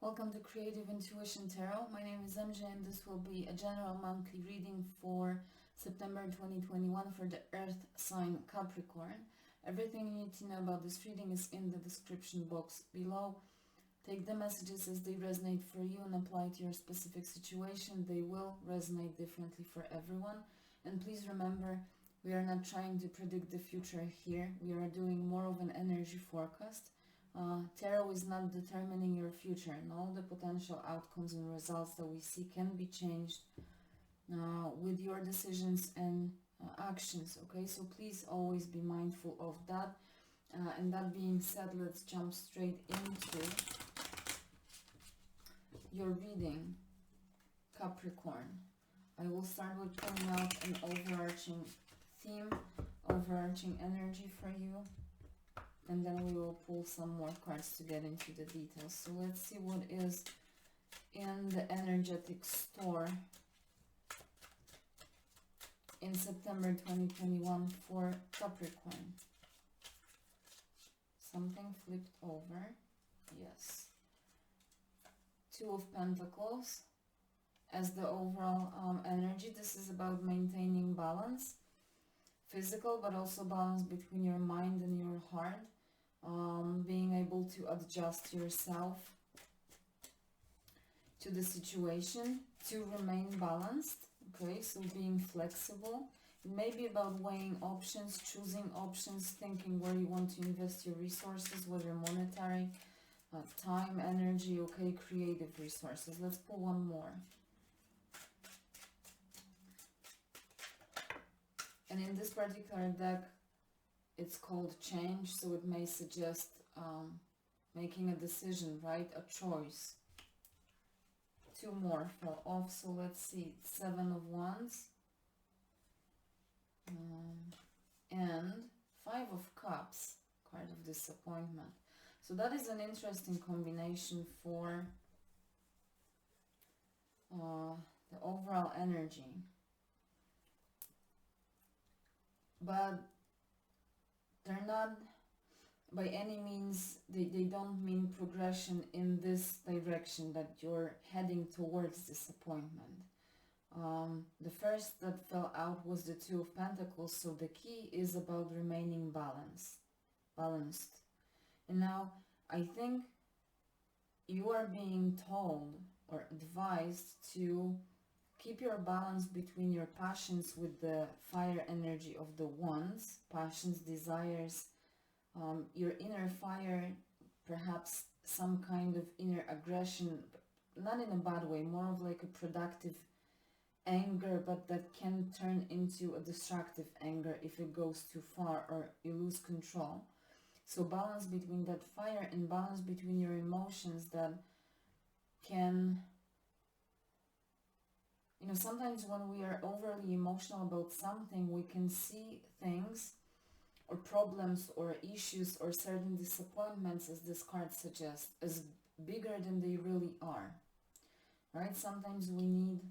Welcome to Creative Intuition Tarot. My name is MJ and this will be a general monthly reading for September 2021 for the Earth sign Capricorn. Everything you need to know about this reading is in the description box below. Take the messages as they resonate for you and apply to your specific situation. They will resonate differently for everyone. And please remember, we are not trying to predict the future here. We are doing more of an energy forecast. Tarot is not determining your future, and all the potential outcomes and results that we see can be changed with your decisions and actions, okay? So please always be mindful of that. And that being said, let's jump straight into your reading, Capricorn. I will start with pulling out an overarching theme, overarching energy for you. And then we will pull some more cards to get into the details. So let's see what is in the energetic store in September 2021 for Capricorn. Something flipped over. Yes. Two of Pentacles as the overall energy. This is about maintaining balance. Physical, but also balance between your mind and your heart. Being able to adjust yourself to the situation to remain balanced, okay? So being flexible. It may be about weighing options, choosing options, thinking where you want to invest your resources, whether monetary, time, energy, okay, creative resources. Let's pull one more. And in this particular deck, it's called change, so it may suggest making a decision, right? A choice. Two more fell off, so let's see. Seven of Wands. And Five of Cups, card of disappointment. So that is an interesting combination for the overall energy. But they're not, by any means, they don't mean progression in this direction that you're heading towards disappointment. The first that fell out was the Two of Pentacles, so the key is about remaining balanced. And now, I think you are being told or advised to keep your balance between your passions with the fire energy of the Wands, passions, desires, your inner fire, perhaps some kind of inner aggression, not in a bad way, more of like a productive anger, but that can turn into a destructive anger if it goes too far or you lose control. So balance between that fire and balance between your emotions that can... You know, sometimes when we are overly emotional about something, we can see things or problems or issues or certain disappointments, as this card suggests, as bigger than they really are, right? Sometimes we need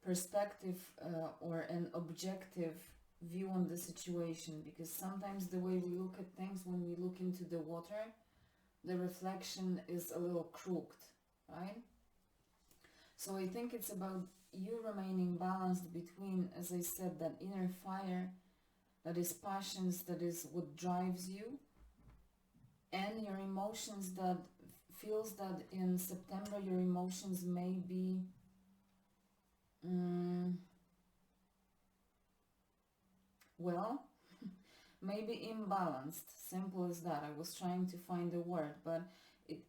perspective or an objective view on the situation, because sometimes the way we look at things, when we look into the water, the reflection is a little crooked, right? So I think it's about you remaining balanced between, as I said, that inner fire, that is passions, that is what drives you, and your emotions that feels that in September your emotions may be well, maybe imbalanced. Simple as that. I was trying to find a word, but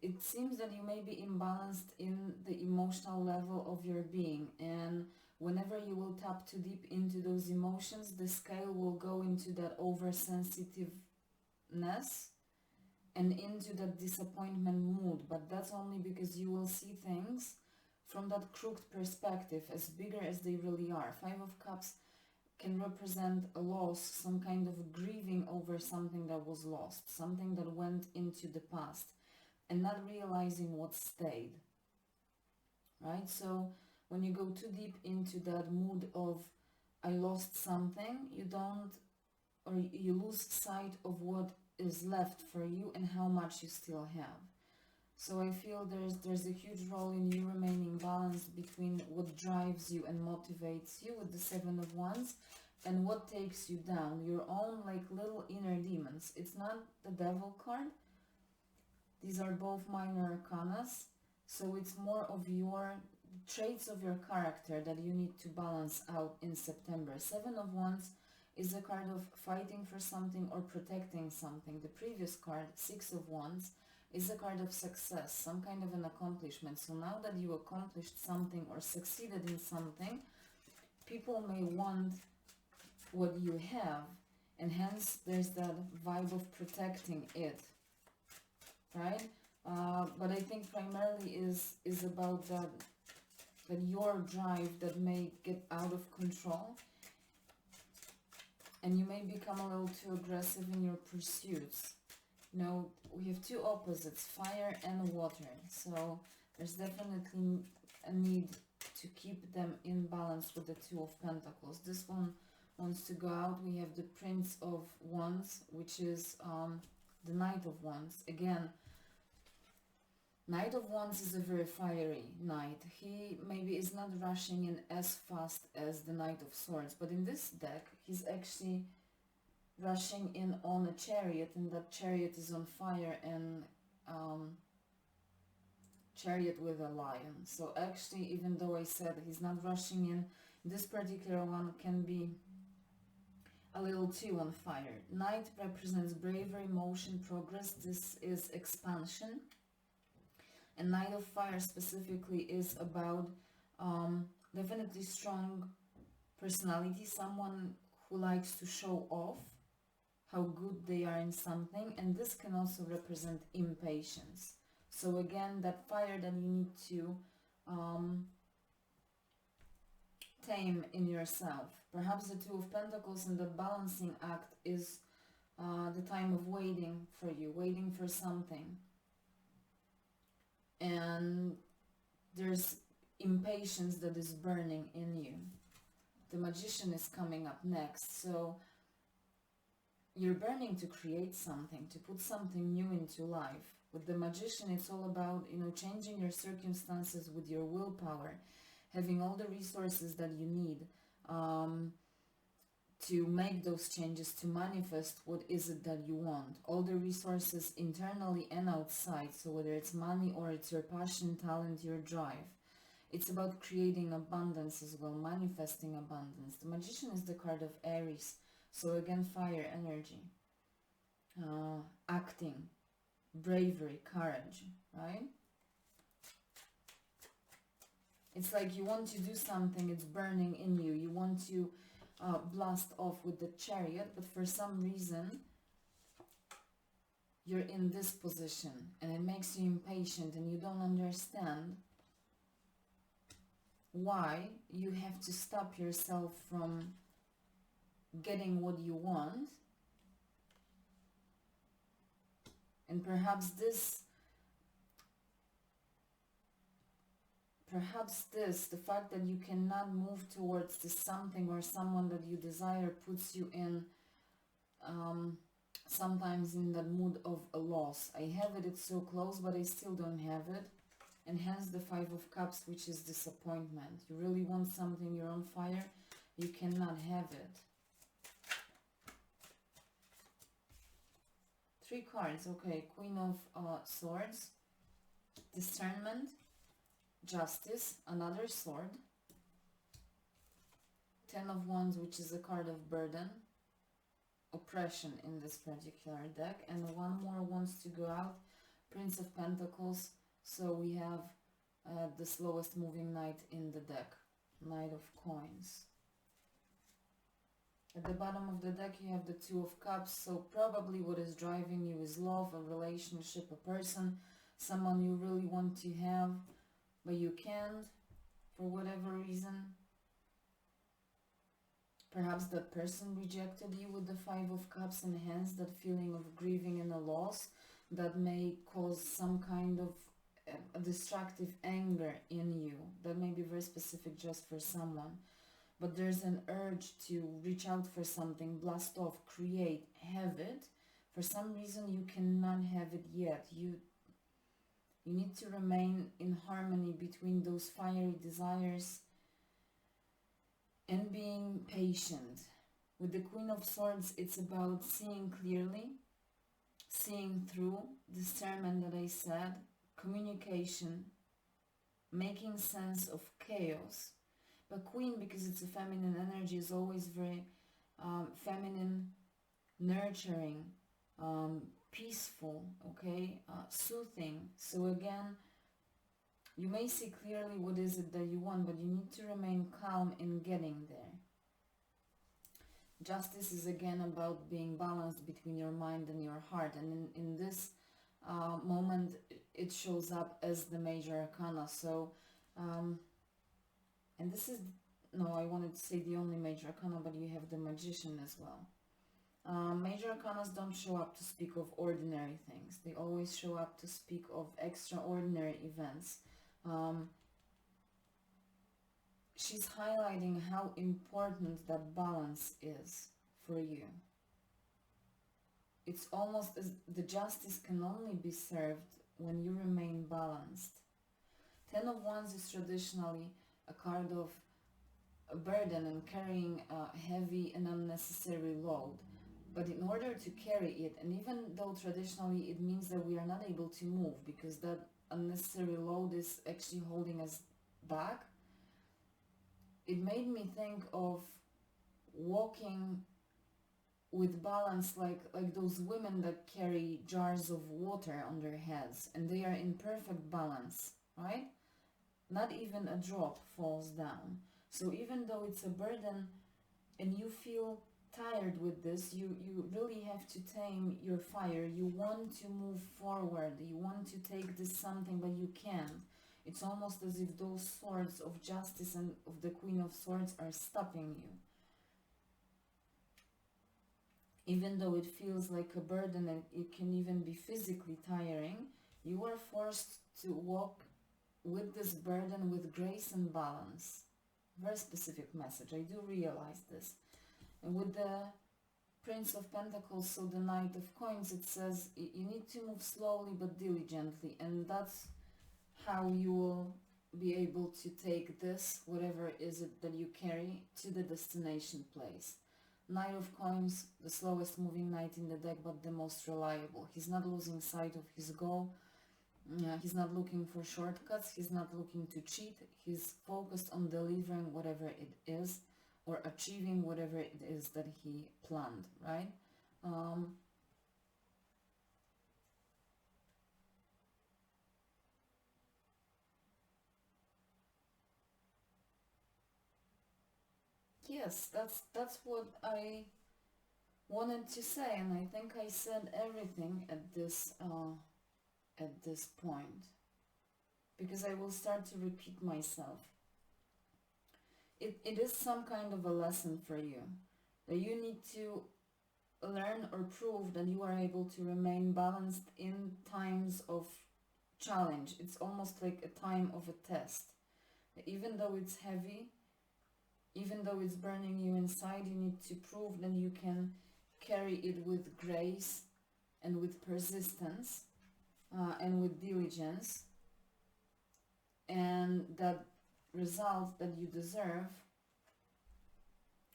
it seems that you may be imbalanced in the emotional level of your being, and whenever you will tap too deep into those emotions, the scale will go into that oversensitiveness and into that disappointment mood. But that's only because you will see things from that crooked perspective, as bigger as they really are. Five of Cups can represent a loss, some kind of grieving over something that was lost, something that went into the past, and not realizing what stayed, right? So when you go too deep into that mood of I lost something, you don't, or you lose sight of what is left for you and how much you still have. So I feel there's a huge role in you remaining balanced between what drives you and motivates you with the Seven of Wands and what takes you down, your own like little inner demons. It's not the Devil card. These are both minor arcanas. So it's more of your traits of your character that you need to balance out in September. Seven of Wands is a card of fighting for something or protecting something. The previous card, Six of Wands, is a card of success, some kind of an accomplishment. So now that you accomplished something or succeeded in something, people may want what you have, and hence there's that vibe of protecting it, right? But I think primarily is about that your drive that may get out of control, and you may become a little too aggressive in your pursuits. You know, we have two opposites, fire and water, so there's definitely a need to keep them in balance with the Two of Pentacles. This one wants to go out. We have the Prince of Wands, which is the Knight of Wands. Again, Knight of Wands is a very fiery knight. He maybe is not rushing in as fast as the Knight of Swords, but in this deck, he's actually rushing in on a chariot, and that chariot is on fire, and chariot with a lion. So actually, even though I said he's not rushing in, this particular one can be a little too on fire. Knight represents bravery, motion, progress. This is expansion. And Knight of Fire specifically is about definitely strong personality, someone who likes to show off how good they are in something, and this can also represent impatience. So again, that fire that you need to tame in yourself. Perhaps the Two of Pentacles and the balancing act is the time of waiting for you, waiting for something. And there's impatience that is burning in you. The Magician is coming up next, so you're burning to create something, to put something new into life. With the Magician, it's all about, you know, changing your circumstances with your willpower, having all the resources that you need to make those changes, to manifest what is it that you want. All the resources internally and outside, so whether it's money or it's your passion, talent, your drive. It's about creating abundance as well, manifesting abundance. The Magician is the card of Aries, so again, fire energy, acting, bravery, courage, right? It's like you want to do something, it's burning in you. You want to blast off with the Chariot, but for some reason you're in this position and it makes you impatient and you don't understand why you have to stop yourself from getting what you want. And perhaps this, the fact that you cannot move towards this something or someone that you desire puts you in sometimes in the mood of a loss. I have it, it's so close, but I still don't have it. And hence the Five of Cups, which is disappointment. You really want something, you're on fire, you cannot have it. 3 cards, okay. Queen of Swords, Discernment, Justice, another sword, 10 of Wands, which is a card of burden, oppression in this particular deck, and one more wants to go out, Prince of Pentacles. So we have the slowest moving knight in the deck, Knight of Coins. At the bottom of the deck you have the Two of Cups, so probably what is driving you is love, a relationship, a person, someone you really want to have, but you can't for whatever reason. Perhaps that person rejected you with the Five of Cups, and hence that feeling of grieving and a loss that may cause some kind of a destructive anger in you. That may be very specific just for someone. But there's an urge to reach out for something, blast off, create, have it. For some reason you cannot have it yet. You need to remain in harmony between those fiery desires and being patient. With the Queen of Swords, it's about seeing clearly, seeing through, discernment that I said, communication, making sense of chaos. But Queen, because it's a feminine energy, is always very feminine, nurturing, peaceful, okay, soothing. So again, you may see clearly what is it that you want, but you need to remain calm in getting there. Justice is again about being balanced between your mind and your heart, and in this moment it shows up as the major arcana. So and this is, no, I wanted to say the only major arcana, but you have the Magician as well. Major arcanas don't show up to speak of ordinary things. They always show up to speak of extraordinary events. She's highlighting how important that balance is for you. It's almost as the justice can only be served when you remain balanced. Ten of Wands is traditionally a card of a burden and carrying a heavy and unnecessary load. But in order to carry it, and even though traditionally it means that we are not able to move because that unnecessary load is actually holding us back, it made me think of walking with balance, like those women that carry jars of water on their heads and they are in perfect balance, right? Not even a drop falls down. So even though it's a burden and you feel tired with this, you really have to tame your fire. You want to move forward, you want to take this something, but you can't. It's almost as if those swords of justice and of the Queen of Swords are stopping you. Even though it feels like a burden and it can even be physically tiring, you are forced to walk with this burden with grace and balance. Very specific message, I do realize this. And with the Prince of Pentacles, so the Knight of Coins, it says you need to move slowly but diligently, and that's how you will be able to take this, whatever is it that you carry, to the destination place. Knight of Coins, the slowest moving knight in the deck, but the most reliable. He's not losing sight of his goal. He's not looking for shortcuts. He's not looking to cheat. He's focused on delivering whatever it is, or achieving whatever it is that he planned, right? Yes, that's what I wanted to say, and I think I said everything at this point, because I will start to repeat myself. It is some kind of a lesson for you, that you need to learn or prove that you are able to remain balanced in times of challenge. It's almost like a time of a test. Even though it's heavy, even though it's burning you inside, you need to prove that you can carry it with grace and with persistence and with diligence, and that result that you deserve,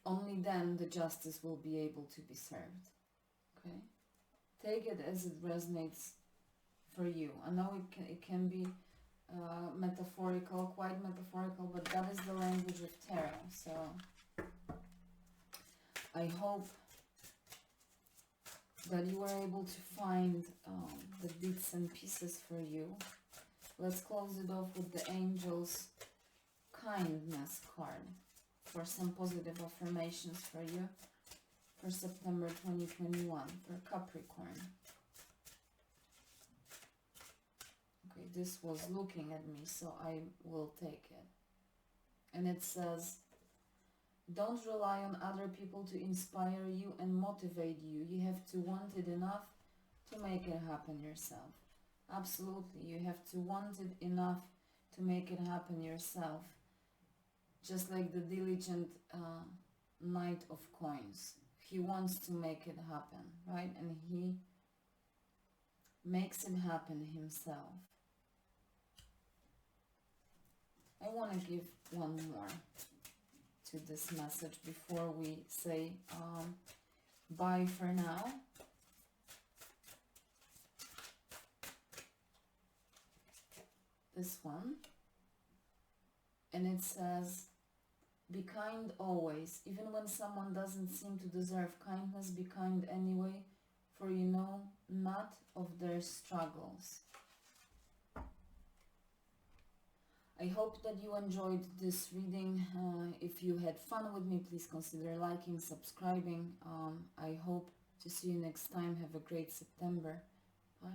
only then the justice will be able to be served. Okay? Take it as it resonates for you. I know it can be metaphorical, quite metaphorical, but that is the language of tarot. So I hope that you are able to find the bits and pieces for you. Let's close it off with the Angel's Kindness card for some positive affirmations for you for September 2021 for Capricorn. Okay, this was looking at me, so I will take it. And it says, don't rely on other people to inspire you and motivate you. You have to want it enough to make it happen yourself. Absolutely, you have to want it enough to make it happen yourself. Just like the diligent Knight of Coins. He wants to make it happen, right? And he makes it happen himself. I want to give one more to this message before we say bye for now. This one, and it says, be kind always, even when someone doesn't seem to deserve kindness. Be kind anyway, for you know not of their struggles. I hope that you enjoyed this reading. If you had fun with me, please consider liking, subscribing. I hope to see you next time. Have a great September. Bye.